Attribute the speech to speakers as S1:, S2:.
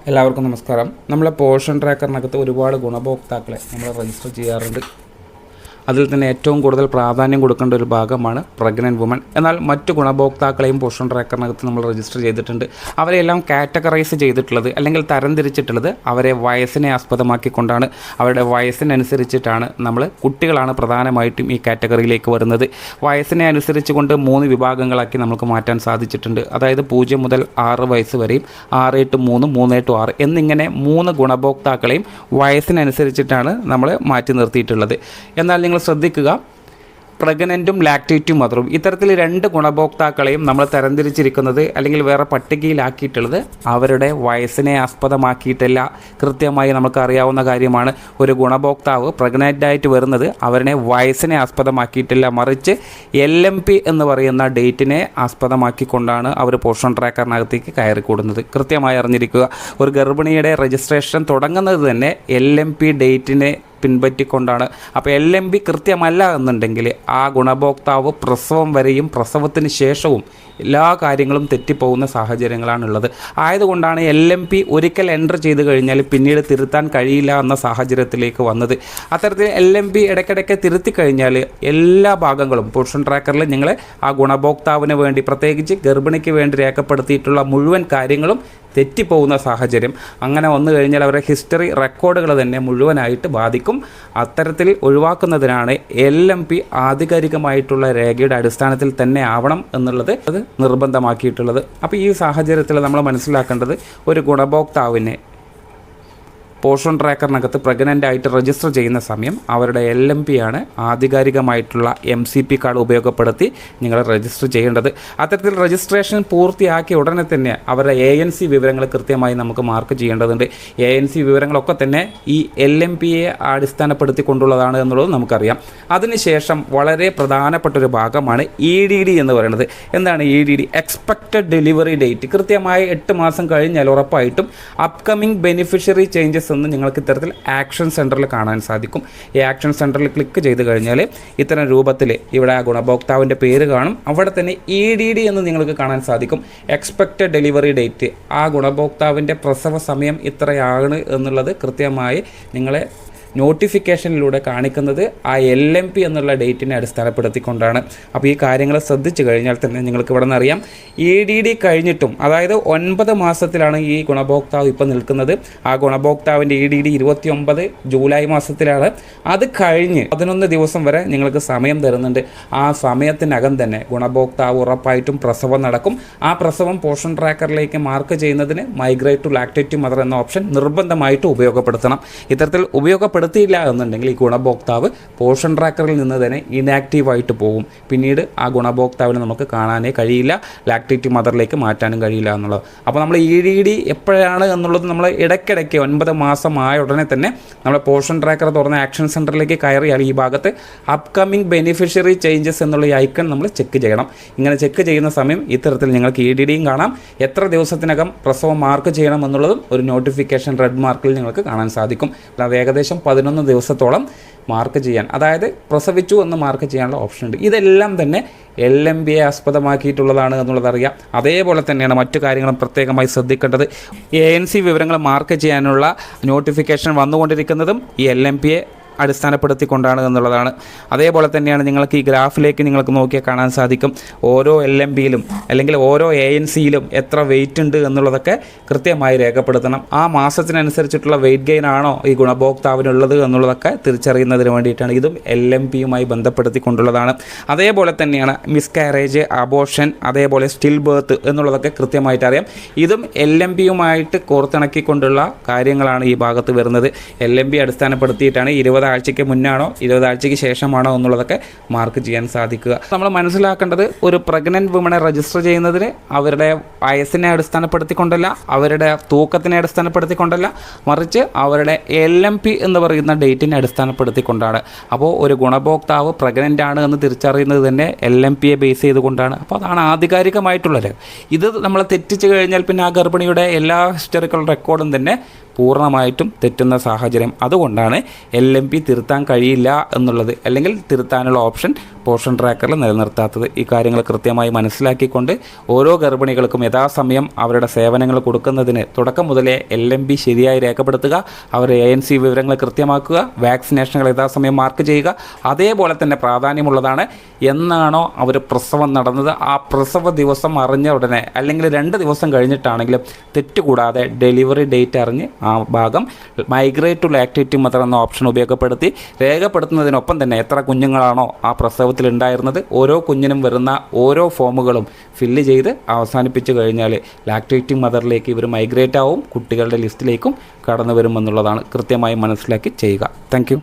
S1: എല്ലാവർക്കും നമസ്കാരം. നമ്മളെ പോഷൻ ട്രാക്കറിനകത്ത് ഒരുപാട് ഗുണഭോക്താക്കളെ നമ്മൾ രജിസ്റ്റർ ചെയ്യാറുണ്ട്. അതിൽ തന്നെ ഏറ്റവും കൂടുതൽ പ്രാധാന്യം കൊടുക്കേണ്ട ഒരു ഭാഗമാണ് പ്രഗ്നൻറ്റ് വുമൺ. എന്നാൽ മറ്റു ഗുണഭോക്താക്കളെയും പോഷൻ ട്രാക്കറിനകത്ത് നമ്മൾ രജിസ്റ്റർ ചെയ്തിട്ടുണ്ട്. അവരെല്ലാം കാറ്റഗറൈസ് ചെയ്തിട്ടുള്ളത് അല്ലെങ്കിൽ തരംതിരിച്ചിട്ടുള്ളത് അവരെ വയസ്സിനെ ആസ്പദമാക്കിക്കൊണ്ടാണ്. അവരുടെ വയസ്സിനനുസരിച്ചിട്ടാണ് നമ്മൾ കുട്ടികളാണ് പ്രധാനമായിട്ടും ഈ കാറ്റഗറിയിലേക്ക് വരുന്നത്. വയസ്സിനെ അനുസരിച്ച് കൊണ്ട് 3 വിഭാഗങ്ങളാക്കി നമുക്ക് മാറ്റാൻ സാധിച്ചിട്ടുണ്ട്. അതായത് 0 മുതൽ 6 വയസ്സ് വരെയും 6 to 3, 3 to 6 എന്നിങ്ങനെ 3 ഗുണഭോക്താക്കളെയും വയസ്സിനനുസരിച്ചിട്ടാണ് നമ്മൾ മാറ്റി നിർത്തിയിട്ടുള്ളത്. എന്നാൽ നിങ്ങൾ ശ്രദ്ധിക്കുക, പ്രഗ്നൻറ്റും ലാക്റ്റേറ്റും മദറും ഇത്തരത്തിൽ 2 ഗുണഭോക്താക്കളെയും നമ്മൾ തരംതിരിച്ചിരിക്കുന്നത് അല്ലെങ്കിൽ വേറെ പട്ടികയിലാക്കിയിട്ടുള്ളത് അവരുടെ വയസ്സിനെ ആസ്പദമാക്കിയിട്ടല്ല. കൃത്യമായി നമുക്കറിയാവുന്ന കാര്യമാണ്, ഒരു ഗുണഭോക്താവ് പ്രഗ്നൻ്റായിട്ട് വരുന്നത് അവരുടെ വയസ്സിനെ ആസ്പദമാക്കിയിട്ടില്ല, മറിച്ച് LMP എന്ന് പറയുന്ന ഡേറ്റിനെ ആസ്പദമാക്കിക്കൊണ്ടാണ് അവർ പോഷൻ ട്രാക്കറിനകത്തേക്ക് കയറിക്കൂടുന്നത്. കൃത്യമായി അറിഞ്ഞിരിക്കുക, ഒരു ഗർഭിണിയുടെ രജിസ്ട്രേഷൻ തുടങ്ങുന്നത് തന്നെ LMP ഡേറ്റിനെ പിൻപറ്റിക്കൊണ്ടാണ്. അപ്പോൾ LMP കൃത്യമല്ല എന്നുണ്ടെങ്കിൽ ആ ഗുണഭോക്താവ് പ്രസവം വരെയും പ്രസവത്തിന് ശേഷവും എല്ലാ കാര്യങ്ങളും തെറ്റിപ്പോകുന്ന സാഹചര്യങ്ങളാണുള്ളത്. ആയതുകൊണ്ടാണ് LMP ഒരിക്കൽ എൻ്റർ ചെയ്ത് കഴിഞ്ഞാൽ പിന്നീട് തിരുത്താൻ കഴിയില്ല എന്ന സാഹചര്യത്തിലേക്ക് വന്നത്. അത്തരത്തിൽ LMP ഇടയ്ക്കിടയ്ക്ക് തിരുത്തി കഴിഞ്ഞാൽ എല്ലാ ഭാഗങ്ങളും പോഷൻ ട്രാക്കറിൽ നിങ്ങൾ ആ ഗുണഭോക്താവിന് വേണ്ടി പ്രത്യേകിച്ച് ഗർഭിണിക്ക് വേണ്ടി രേഖപ്പെടുത്തിയിട്ടുള്ള മുഴുവൻ കാര്യങ്ങളും തെറ്റിപ്പോകുന്ന സാഹചര്യം അങ്ങനെ വന്നു കഴിഞ്ഞാൽ അവരുടെ ഹിസ്റ്ററി റെക്കോർഡുകൾ തന്നെ മുഴുവനായിട്ട് ബാധിക്കും. അത്തരത്തിൽ ഒഴിവാക്കുന്നതിനാണ് LMP ആധികാരികമായിട്ടുള്ള രേഖയുടെ അടിസ്ഥാനത്തിൽ തന്നെ ആവണം എന്നുള്ളത് അത് നിർബന്ധമാക്കിയിട്ടുള്ളത്. അപ്പോൾ ഈ സാഹചര്യത്തിൽ നമ്മൾ മനസ്സിലാക്കേണ്ടത്, ഒരു ഗുണഭോക്താവിനെ പോഷൻ ട്രാക്കറിനകത്ത് പ്രഗ്നൻ്റ് ആയിട്ട് രജിസ്റ്റർ ചെയ്യുന്ന സമയം അവരുടെ LMP ആണ് ആധികാരികമായിട്ടുള്ള MCP കാർഡ് ഉപയോഗപ്പെടുത്തി നിങ്ങൾ രജിസ്റ്റർ ചെയ്യേണ്ടത്. അത്തരത്തിൽ രജിസ്ട്രേഷൻ പൂർത്തിയാക്കിയ ഉടനെ തന്നെ അവരുടെ ANC വിവരങ്ങൾ കൃത്യമായി നമുക്ക് മാർക്ക് ചെയ്യേണ്ടതുണ്ട്. ANC വിവരങ്ങളൊക്കെ തന്നെ ഈ LMPയെ അടിസ്ഥാനപ്പെടുത്തിക്കൊണ്ടുള്ളതാണ് എന്നുള്ളത് നമുക്കറിയാം. അതിനുശേഷം വളരെ പ്രധാനപ്പെട്ട ഒരു ഭാഗമാണ് EDD എന്ന് പറയുന്നത്. എന്താണ് EDD? Expected delivery date. കൃത്യമായി 8 മാസം കഴിഞ്ഞാൽ ഉറപ്പായിട്ടും അപ്കമിങ് ബെനിഫിഷ്യറി ചേഞ്ചസ് എന്ന് നിങ്ങൾക്ക് ഇത്തരത്തിൽ ആക്ഷൻ സെൻറ്ററിൽ കാണാൻ സാധിക്കും. ഈ ആക്ഷൻ സെൻറ്ററിൽ ക്ലിക്ക് ചെയ്ത് കഴിഞ്ഞാൽ ഇത്തരം രൂപത്തിൽ ഇവിടെ ആ ഗുണഭോക്താവിൻ്റെ പേര് കാണും. അവിടെ തന്നെ EDD എന്ന് നിങ്ങൾക്ക് കാണാൻ സാധിക്കും. എക്സ്പെക്റ്റഡ് ഡെലിവറി ഡേറ്റ്, ആ ഗുണഭോക്താവിൻ്റെ പ്രസവ സമയം ഇത്രയാണ് എന്നുള്ളത് കൃത്യമായി നിങ്ങളെ നോട്ടിഫിക്കേഷനിലൂടെ കാണിക്കുന്നത് ആ LMP എന്നുള്ള ഡേറ്റിനെ അടിസ്ഥാനപ്പെടുത്തിക്കൊണ്ടാണ്. അപ്പോൾ ഈ കാര്യങ്ങൾ ശ്രദ്ധിച്ചു കഴിഞ്ഞാൽ തന്നെ നിങ്ങൾക്ക് ഇവിടെ നിന്ന് അറിയാം, EDD കഴിഞ്ഞിട്ടും അതായത് 9 മാസത്തിലാണ് ഈ ഗുണഭോക്താവ് ഇപ്പോൾ നിൽക്കുന്നത്. ആ ഗുണഭോക്താവിൻ്റെ EDD 29 ജൂലൈ മാസത്തിലാണ്. അത് കഴിഞ്ഞ് 11 ദിവസം വരെ നിങ്ങൾക്ക് സമയം തരുന്നുണ്ട്. ആ സമയത്തിനകം തന്നെ ഗുണഭോക്താവ് ഉറപ്പായിട്ടും പ്രസവം നടക്കും. ആ പ്രസവം പോഷൻ ട്രാക്കറിലേക്ക് മാർക്ക് ചെയ്യുന്നതിന് മൈഗ്രേറ്റ് ടു ലാക്റ്റേറ്റീവ് മദർ എന്ന ഓപ്ഷൻ നിർബന്ധമായിട്ട് ഉപയോഗപ്പെടുത്തണം. ഇത്തരത്തിൽ ഉപയോഗപ്പെടുത്തിയില്ല എന്നുണ്ടെങ്കിൽ ഈ ഗുണഭോക്താവ് പോഷൻ ട്രാക്കറിൽ നിന്ന് തന്നെ ഇനാക്റ്റീവായിട്ട് പോകും. പിന്നീട് ആ ഗുണഭോക്താവിനെ നമുക്ക് കാണാനേ കഴിയില്ല, ലാക്റ്റേറ്റീവ് മദറിലേക്ക് മാറ്റാനും കഴിയില്ല എന്നുള്ളത്. അപ്പോൾ നമ്മൾ EDD എപ്പോഴാണ് എന്നുള്ളത് നമ്മൾ ഇടയ്ക്കിടയ്ക്ക് 9 മാസമായ ഉടനെ തന്നെ നമ്മൾ പോഷൻ ട്രാക്കർ തുറന്ന ആക്ഷൻ സെൻറ്ററിലേക്ക് കയറിയാൽ ഈ ഭാഗത്ത് അപ്കമിങ് ബെനിഫിഷ്യറി ചേഞ്ചസ് എന്നുള്ള ഈ ഐക്കൺ നമ്മൾ ചെക്ക് ചെയ്യണം. ഇങ്ങനെ ചെക്ക് ചെയ്യുന്ന സമയം ഇത്തരത്തിൽ നിങ്ങൾക്ക് EDDയും കാണാം, എത്ര ദിവസത്തിനകം പ്രസവം മാർക്ക് ചെയ്യണം എന്നുള്ളതും ഒരു നോട്ടിഫിക്കേഷൻ റെഡ് മാർക്കിൽ നിങ്ങൾക്ക് കാണാൻ സാധിക്കും. അത് ഏകദേശം 11 ദിവസത്തോളം മാർക്ക് ചെയ്യാൻ, അതായത് പ്രസവിച്ചു എന്ന് മാർക്ക് ചെയ്യാനുള്ള ഓപ്ഷൻ ഉണ്ട്. ഇതെല്ലാം തന്നെ LMPയെ ആസ്പദമാക്കിയിട്ടുള്ളതാണ് എന്നുള്ളതറിയാം. അതേപോലെ തന്നെയാണ് മറ്റു കാര്യങ്ങളും പ്രത്യേകമായി ശ്രദ്ധിക്കേണ്ടത്. ANC വിവരങ്ങൾ മാർക്ക് ചെയ്യാനുള്ള നോട്ടിഫിക്കേഷൻ വന്നുകൊണ്ടിരിക്കുന്നതും ഈ LMPയെ അടിസ്ഥാനപ്പെടുത്തിക്കൊണ്ടാണ് എന്നുള്ളതാണ്. അതേപോലെ തന്നെയാണ് നിങ്ങൾക്ക് ഈ ഗ്രാഫിലേക്ക് നിങ്ങൾക്ക് നോക്കിയാൽ കാണാൻ സാധിക്കും, ഓരോ LMPയിലും അല്ലെങ്കിൽ ഓരോ ANCയിലും എത്ര വെയിറ്റ് ഉണ്ട് എന്നുള്ളതൊക്കെ കൃത്യമായി രേഖപ്പെടുത്തണം. ആ മാസത്തിനനുസരിച്ചിട്ടുള്ള വെയിറ്റ് ഗെയിൻ ആണോ ഈ ഗുണഭോക്താവിനുള്ളത് എന്നുള്ളതൊക്കെ തിരിച്ചറിയുന്നതിന് വേണ്ടിയിട്ടാണ്. ഇതും LMPയുമായി ബന്ധപ്പെടുത്തിക്കൊണ്ടുള്ളതാണ്. അതേപോലെ തന്നെയാണ് മിസ്കാരേജ്, അബോർഷൻ, അതേപോലെ സ്റ്റിൽ ബർത്ത് എന്നുള്ളതൊക്കെ കൃത്യമായിട്ട് അറിയാം. ഇതും LMPയുമായിട്ട് കോർത്തിണക്കിക്കൊണ്ടുള്ള കാര്യങ്ങളാണ് ഈ ഭാഗത്ത് വരുന്നത്. LMP അടിസ്ഥാനപ്പെടുത്തിയിട്ടാണ് 20 ആഴ്ചയ്ക്ക് മുന്നാണോ 20 ആഴ്ചയ്ക്ക് ശേഷമാണോ എന്നുള്ളതൊക്കെ മാർക്ക് ചെയ്യാൻ സാധിക്കുക. നമ്മൾ മനസ്സിലാക്കേണ്ടത്, ഒരു പ്രഗ്നൻറ്റ് വുമണെ രജിസ്റ്റർ ചെയ്യുന്നതിന് അവരുടെ വയസ്സിനെ അടിസ്ഥാനപ്പെടുത്തിക്കൊണ്ടല്ല, അവരുടെ തൂക്കത്തിനെ അടിസ്ഥാനപ്പെടുത്തിക്കൊണ്ടല്ല, മറിച്ച് അവരുടെ LMP എന്ന് പറയുന്ന ഡേറ്റിനെ അടിസ്ഥാനപ്പെടുത്തിക്കൊണ്ടാണ്. അപ്പോൾ ഒരു ഗുണഭോക്താവ് പ്രഗ്നൻ്റ് ആണ് എന്ന് തിരിച്ചറിയുന്നത് തന്നെ LMPയെ ബേസ് ചെയ്തുകൊണ്ടാണ്. അപ്പോൾ അതാണ് ആധികാരികമായിട്ടുള്ളത്. ഇത് നമ്മൾ തെറ്റിച്ച് കഴിഞ്ഞാൽ പിന്നെ ആ ഗർഭിണിയുടെ എല്ലാ ഹിസ്റ്ററിക്കൽ റെക്കോർഡും തന്നെ പൂർണ്ണമായിട്ടും തെറ്റുന്ന സാഹചര്യം. അതുകൊണ്ടാണ് LMP തിരുത്താൻ കഴിയില്ല എന്നുള്ളത്, അല്ലെങ്കിൽ തിരുത്താനുള്ള ഓപ്ഷൻ പോഷൻ ട്രാക്കറിൽ നിലനിർത്താത്തത്. ഈ കാര്യങ്ങൾ കൃത്യമായി മനസ്സിലാക്കിക്കൊണ്ട് ഓരോ ഗർഭിണികൾക്കും യഥാസമയം അവരുടെ സേവനങ്ങൾ കൊടുക്കുന്നതിന് തുടക്കം മുതലേ LMB ശരിയായി രേഖപ്പെടുത്തുക, അവരുടെ ANC വിവരങ്ങൾ കൃത്യമാക്കുക, വാക്സിനേഷനുകൾ യഥാസമയം മാർക്ക് ചെയ്യുക. അതേപോലെ തന്നെ പ്രാധാന്യമുള്ളതാണ്, എന്നാണോ അവർ പ്രസവം നടന്നത് ആ പ്രസവ ദിവസം അറിഞ്ഞ ഉടനെ, അല്ലെങ്കിൽ 2 ദിവസം കഴിഞ്ഞിട്ടാണെങ്കിലും തെറ്റുകൂടാതെ ഡെലിവറി ഡേറ്റ് അറിഞ്ഞ് ആ ഭാഗം മൈഗ്രേറ്റ് ടു ലാക്ടേറ്റിംഗ് മദർ എന്ന ഓപ്ഷൻ ഉപയോഗപ്പെടുത്തി രേഖപ്പെടുത്തുന്നതിനൊപ്പം തന്നെ എത്ര കുഞ്ഞുങ്ങളാണോ ആ പ്രസവത്തിൽ ഉണ്ടായിരുന്നത് ഓരോ കുഞ്ഞിനും വരുന്ന ഓരോ ഫോമുകളും ഫില്ല് ചെയ്ത് അവസാനിപ്പിച്ച് കഴിഞ്ഞാൽ ലാക്ടേറ്റിംഗ് മദറിലേക്ക് ഇവർ മൈഗ്രേറ്റ് ആവും, കുട്ടികളുടെ ലിസ്റ്റിലേക്കും കടന്നു വരുമെന്നുള്ളതാണ്. കൃത്യമായി മനസ്സിലാക്കി ചെയ്യുക. താങ്ക്